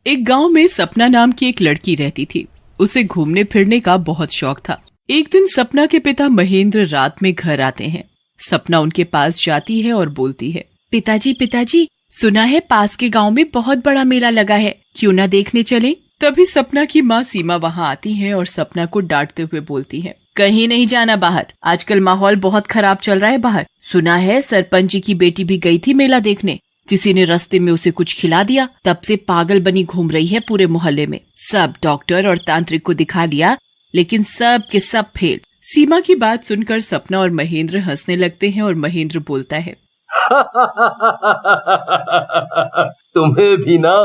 एक गांव में सपना नाम की एक लड़की रहती थी। उसे घूमने फिरने का बहुत शौक था। एक दिन सपना के पिता महेंद्र रात में घर आते हैं। सपना उनके पास जाती है और बोलती है, पिताजी, सुना है पास के गांव में बहुत बड़ा मेला लगा है, क्यों ना देखने चले। तभी सपना की माँ सीमा वहाँ आती है और सपना को डांटते हुए बोलती है, कहीं नहीं जाना बाहर, आजकल माहौल बहुत खराब चल रहा है बाहर। सुना है सरपंच जी की बेटी भी गई थी मेला देखने, किसी ने रास्ते में उसे कुछ खिला दिया, तब से पागल बनी घूम रही है पूरे मोहल्ले में। सब डॉक्टर और तांत्रिक को दिखा लिया, लेकिन सब के सब फेल। सीमा की बात सुनकर सपना और महेंद्र हंसने लगते हैं और महेंद्र बोलता है, तुम्हें भी ना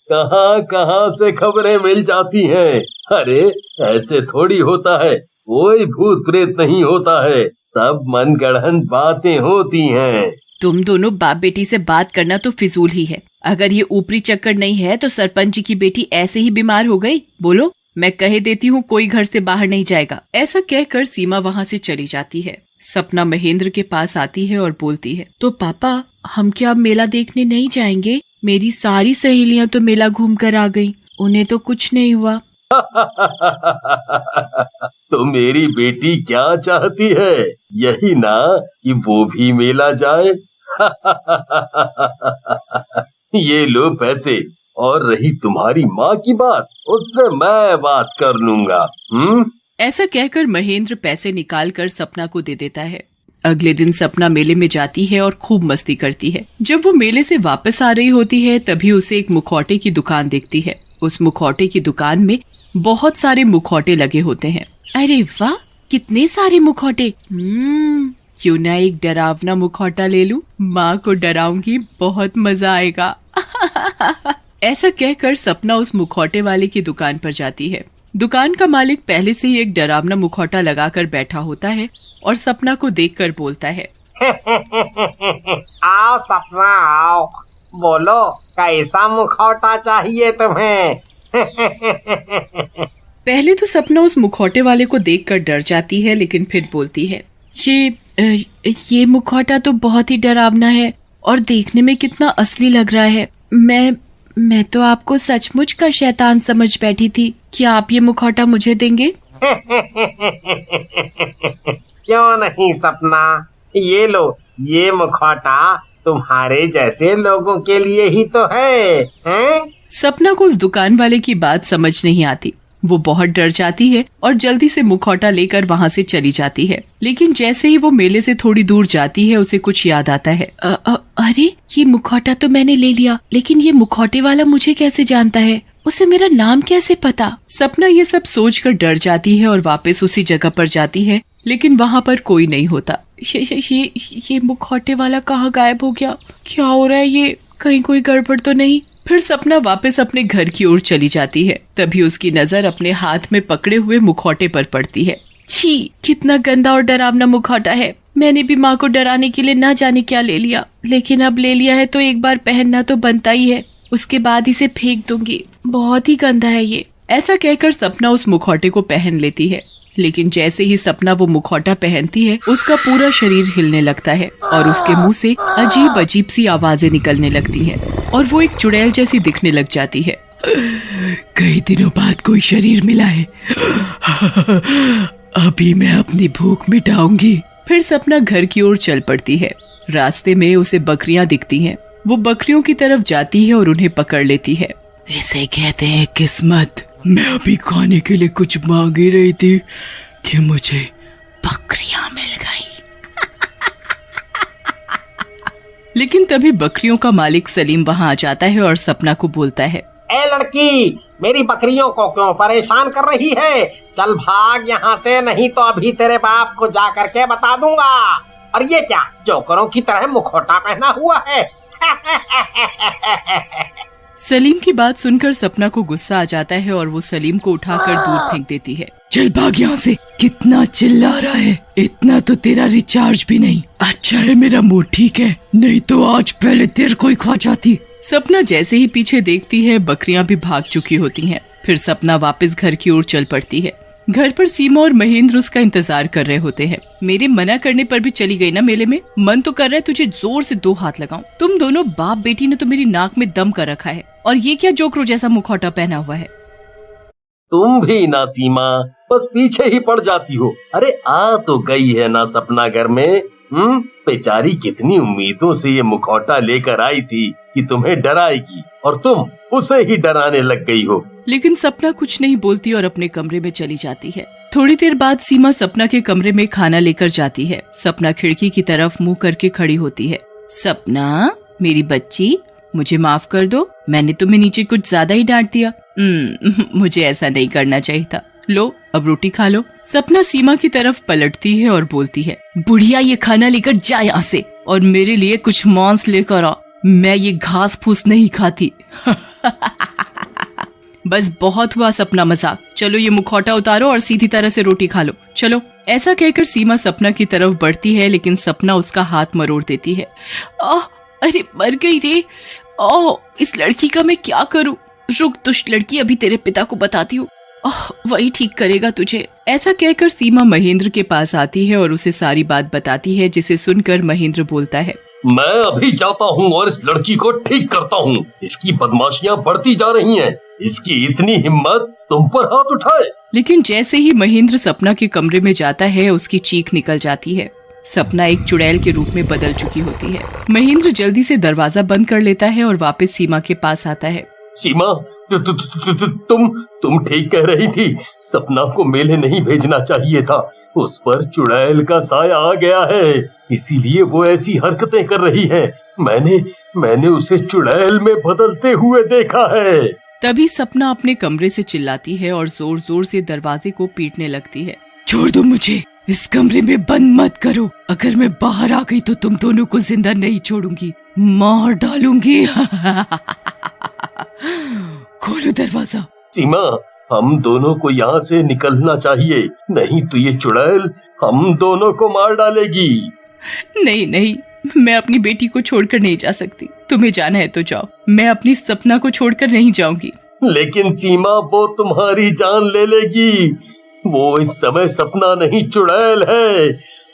कहाँ कहाँ से खबरें मिल जाती हैं। अरे ऐसे थोड़ी होता है, कोई भूत प्रेत नहीं होता है, सब मनगढ़ंत बातें होती हैं। तुम दोनों बाप बेटी से बात करना तो फिजूल ही है। अगर ये ऊपरी चक्कर नहीं है तो सरपंच जी की बेटी ऐसे ही बीमार हो गई। बोलो, मैं कह देती हूँ कोई घर से बाहर नहीं जाएगा। ऐसा कहकर सीमा वहाँ से चली जाती है। सपना महेंद्र के पास आती है और बोलती है, तो पापा हम क्या मेला देखने नहीं जाएंगे? मेरी सारी सहेलियाँ तो मेला घूम कर आ गयी, उन्हें तो कुछ नहीं हुआ। तो मेरी बेटी क्या चाहती है, यही ना कि वो भी मेला जाए। ये लो पैसे, और रही तुम्हारी माँ की बात, उससे मैं बात कर लूंगा। ऐसा कहकर महेंद्र पैसे निकाल कर सपना को दे देता है। अगले दिन सपना मेले में जाती है और खूब मस्ती करती है। जब वो मेले से वापस आ रही होती है तभी उसे एक मुखौटे की दुकान दिखती है। उस मुखौटे की दुकान में बहुत सारे मुखौटे लगे होते हैं। अरे वाह, कितने सारे मुखौटे! क्यों ना एक डरावना मुखौटा ले लूं, माँ को डराऊंगी, बहुत मजा आएगा। ऐसा कहकर सपना उस मुखौटे वाले की दुकान पर जाती है। दुकान का मालिक पहले से ही एक डरावना मुखौटा लगाकर बैठा होता है और सपना को देखकर बोलता है, आओ सपना आओ, बोलो कैसा मुखौटा चाहिए तुम्हें? पहले तो सपना उस मुखौटे वाले को देखकर डर जाती है, लेकिन फिर बोलती है, ये मुखौटा तो बहुत ही डरावना है और देखने में कितना असली लग रहा है। मैं तो आपको सचमुच का शैतान समझ बैठी थी। क्या आप ये मुखौटा मुझे देंगे? क्यों नहीं सपना, ये लो, ये मुखौटा तुम्हारे जैसे लोगों के लिए ही तो है, हैं? सपना को उस दुकान वाले की बात समझ नहीं आती। वो बहुत डर जाती है और जल्दी से मुखौटा लेकर वहाँ से चली जाती है। लेकिन जैसे ही वो मेले से थोड़ी दूर जाती है उसे कुछ याद आता है। अरे ये मुखौटा तो मैंने ले लिया, लेकिन ये मुखौटे वाला मुझे कैसे जानता है? उसे मेरा नाम कैसे पता? सपना ये सब सोचकर डर जाती है और वापस उसी जगह पर जाती है, लेकिन वहाँ पर कोई नहीं होता। ये मुखौटे वाला कहाँ गायब हो गया? क्या हो रहा है ये? कहीं कोई गड़बड़ तो नहीं? फिर सपना वापस अपने घर की ओर चली जाती है। तभी उसकी नजर अपने हाथ में पकड़े हुए मुखौटे पर पड़ती है। छी, कितना गंदा और डरावना मुखौटा है। मैंने भी माँ को डराने के लिए ना जाने क्या ले लिया, लेकिन अब ले लिया है तो एक बार पहनना तो बनता ही है, उसके बाद इसे फेंक दूंगी। बहुत ही गंदा है ये। ऐसा कहकर सपना उस मुखौटे को पहन लेती है, लेकिन जैसे ही सपना वो मुखौटा पहनती है उसका पूरा शरीर हिलने लगता है और उसके मुंह से अजीब अजीब सी आवाजें निकलने लगती हैं और वो एक चुड़ैल जैसी दिखने लग जाती है। कई दिनों बाद कोई शरीर मिला है, अभी मैं अपनी भूख मिटाऊंगी। फिर सपना घर की ओर चल पड़ती है। रास्ते में उसे बकरियां दिखती हैं। वो बकरियों की तरफ जाती है और उन्हें पकड़ लेती है। इसे कहते हैं किस्मत। मैं अभी खाने के लिए कुछ मांग ही रही थी कि मुझे बकरियां मिल गई। लेकिन तभी बकरियों का मालिक सलीम वहाँ आ जाता है और सपना को बोलता है, ए लड़की, मेरी बकरियों को क्यों परेशान कर रही है? चल भाग यहाँ से, नहीं तो अभी तेरे बाप को जा करके बता दूंगा। और ये क्या जोकरों की तरह मुखौटा पहना हुआ है? सलीम की बात सुनकर सपना को गुस्सा आ जाता है और वो सलीम को उठाकर दूर फेंक देती है। चल भाग यहाँ से, कितना चिल्ला रहा है, इतना तो तेरा रिचार्ज भी नहीं। अच्छा है मेरा मूड ठीक है, नहीं तो आज पहले तेरे को ही खा जाती। सपना जैसे ही पीछे देखती है बकरियां भी भाग चुकी होती हैं। फिर सपना वापस घर की ओर चल पड़ती है। घर पर सीमा और महेंद्र उसका इंतजार कर रहे होते हैं। मेरे मना करने पर भी चली गई ना मेले में। मन तो कर रहा है तुझे जोर से 2 हाथ लगाऊं। तुम दोनों बाप बेटी ने तो मेरी नाक में दम कर रखा है। और ये क्या जोकरो जैसा मुखौटा पहना हुआ है? तुम भी ना सीमा, बस पीछे ही पड़ जाती हो। अरे आ तो गई है ना सपना घर में। बेचारी कितनी उम्मीदों से ये मुखौटा लेकर आई थी कि तुम्हें डराएगी, और तुम उसे ही डराने लग गई हो। लेकिन सपना कुछ नहीं बोलती और अपने कमरे में चली जाती है। थोड़ी देर बाद सीमा सपना के कमरे में खाना लेकर जाती है। सपना खिड़की की तरफ मुंह करके खड़ी होती है। सपना मेरी बच्ची, मुझे माफ कर दो, मैंने तुम्हें नीचे कुछ ज्यादा ही डांट दिया। मुझे ऐसा नहीं करना चाहिए था। लो अब रोटी खा लो। सपना सीमा की तरफ पलटती है और बोलती है, बुढ़िया ये खाना लेकर जा यहाँ से, और मेरे लिए कुछ मांस लेकर आ। मैं ये घास फूस नहीं खाती। बस बहुत हुआ सपना मजाक। चलो ये मुखौटा उतारो और सीधी तरह से रोटी खा लो। चलो। ऐसा कहकर सीमा सपना की तरफ बढ़ती है, लेकिन सपना उसका हाथ मरोड़ देती है। अरे मर गई रे। इस लड़की का मैं क्या करूं? रुक दुष्ट लड़की, अभी तेरे पिता को बताती हूँ, वही ठीक करेगा तुझे। ऐसा कहकर सीमा महेंद्र के पास आती है और उसे सारी बात बताती है, जिसे सुनकर महेंद्र बोलता है, मैं अभी जाता हूँ और इस लड़की को ठीक करता हूँ। इसकी बदमाशियाँ बढ़ती जा रही हैं। इसकी इतनी हिम्मत तुम पर हाथ उठाए। लेकिन जैसे ही महेंद्र सपना के कमरे में जाता है, उसकी चीख निकल जाती है। सपना एक चुड़ैल के रूप में बदल चुकी होती है। महेंद्र जल्दी से दरवाजा बंद कर लेता है और वापस सीमा के पास आता है। सीमा, तुम ठीक कह रही थी। सपना को मेले नहीं भेजना चाहिए था। उस पर चुड़ैल का साया आ गया है, इसीलिए वो ऐसी हरकतें कर रही है। मैंने उसे चुड़ैल में बदलते हुए देखा है। तभी सपना अपने कमरे से चिल्लाती है और जोर जोर से दरवाजे को पीटने लगती है। छोड़ दो मुझे, इस कमरे में बंद मत करो। अगर मैं बाहर आ गई तो तुम दोनों को जिंदा नहीं छोड़ूंगी, मार डालूंगी। खोलो दरवाजा। सीमा, हम दोनों को यहाँ से निकलना चाहिए, नहीं तो ये चुड़ैल हम दोनों को मार डालेगी। नहीं, मैं अपनी बेटी को छोड़कर नहीं जा सकती। तुम्हें जाना है तो जाओ, मैं अपनी सपना को छोड़कर नहीं जाऊंगी। लेकिन सीमा, वो तुम्हारी जान ले लेगी। वो इस समय सपना नहीं चुड़ैल है।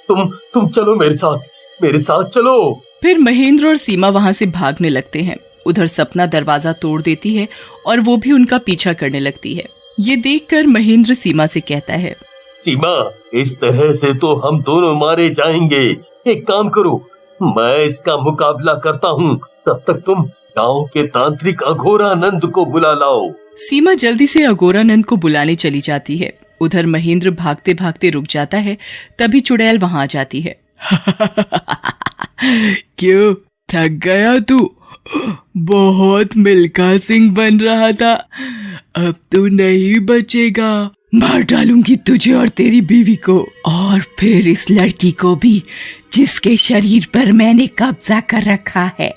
तुम चलो मेरे साथ चलो। फिर महेंद्र और सीमा वहाँ से भागने लगते हैं। उधर सपना दरवाजा तोड़ देती है और वो भी उनका पीछा करने लगती है। ये देखकर महेंद्र सीमा से कहता है, सीमा, इस तरह से तो हम दोनों मारे जाएंगे। एक काम करो, मैं इसका मुकाबला करता हूँ, तब तक तुम गांव के तांत्रिक अघोरानंद को बुला लाओ। सीमा जल्दी से अघोरानंद को बुलाने चली जाती है। उधर महेंद्र भागते भागते रुक जाता है। तभी चुड़ैल वहाँ आ जाती है। क्यों, थक गया तू? बहुत मिल्खा सिंह बन रहा था, अब तू नहीं बचेगा। मार डालूंगी तुझे और तेरी बीवी को, और फिर इस लड़की को भी, जिसके शरीर पर मैंने कब्जा कर रखा है।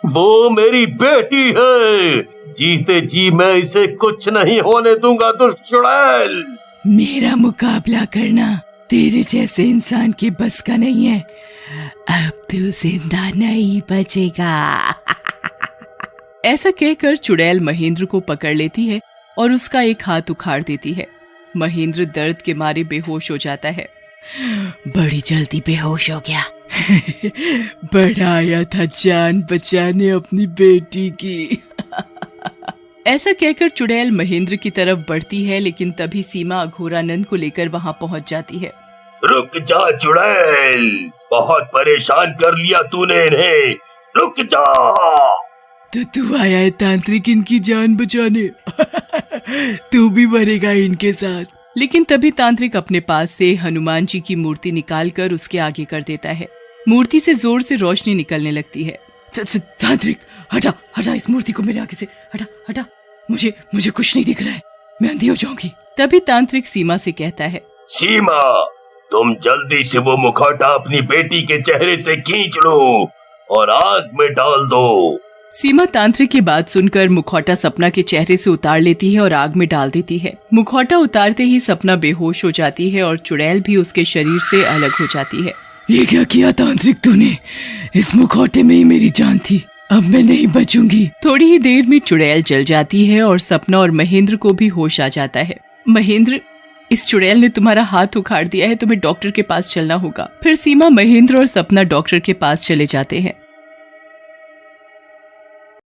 वो मेरी बेटी है, जीते जी मैं इसे कुछ नहीं होने दूंगा दुष्ट चुड़ैल। मेरा मुकाबला करना तेरे जैसे इंसान के बस का नहीं है। अब तू जिंदा नहीं बचेगा। ऐसा कहकर चुड़ैल महेंद्र को पकड़ लेती है और उसका एक हाथ उखाड़ देती है। महेंद्र दर्द के मारे बेहोश हो जाता है। बड़ी जल्दी बेहोश हो गया। बढ़ाया था जान बचाने अपनी बेटी की। ऐसा कहकर चुड़ैल महेंद्र की तरफ बढ़ती है, लेकिन तभी सीमा अघोरानंद को लेकर वहां पहुंच जाती है। रुक जा चुड़ैल, बहुत परेशान कर लिया तूने इन्हें, रुक जा। तो तू आया है तांत्रिक इनकी जान बचाने। तू भी मरेगा इनके साथ। लेकिन तभी तांत्रिक अपने पास से हनुमान जी की मूर्ति निकालकर उसके आगे कर देता है। मूर्ति से जोर से रोशनी निकलने लगती है। तांत्रिक, हटा इस मूर्ति को मेरे आगे से, हटा। मुझे कुछ नहीं दिख रहा है, मैं अंधी हो जाऊंगी। तभी तांत्रिक सीमा से कहता है, सीमा, तुम जल्दी से वो मुखौटा अपनी बेटी के चेहरे से खींच लो और आग में डाल दो। सीमा तांत्रिक की बात सुनकर मुखौटा सपना के चेहरे से उतार लेती है और आग में डाल देती है। मुखौटा उतारते ही सपना बेहोश हो जाती है और चुड़ैल भी उसके शरीर से अलग हो जाती है। ये क्या किया तांत्रिक तूने? इस मुखौटे में ही मेरी जान थी, अब मैं नहीं बचूंगी। थोड़ी ही देर में चुड़ैल जल जाती है और सपना और महेंद्र को भी होश आ जाता है। महेंद्र, इस चुड़ैल ने तुम्हारा हाथ उखाड़ दिया है, तुम्हें डॉक्टर के पास चलना होगा। फिर सीमा, महेंद्र और सपना डॉक्टर के पास चले जाते हैं।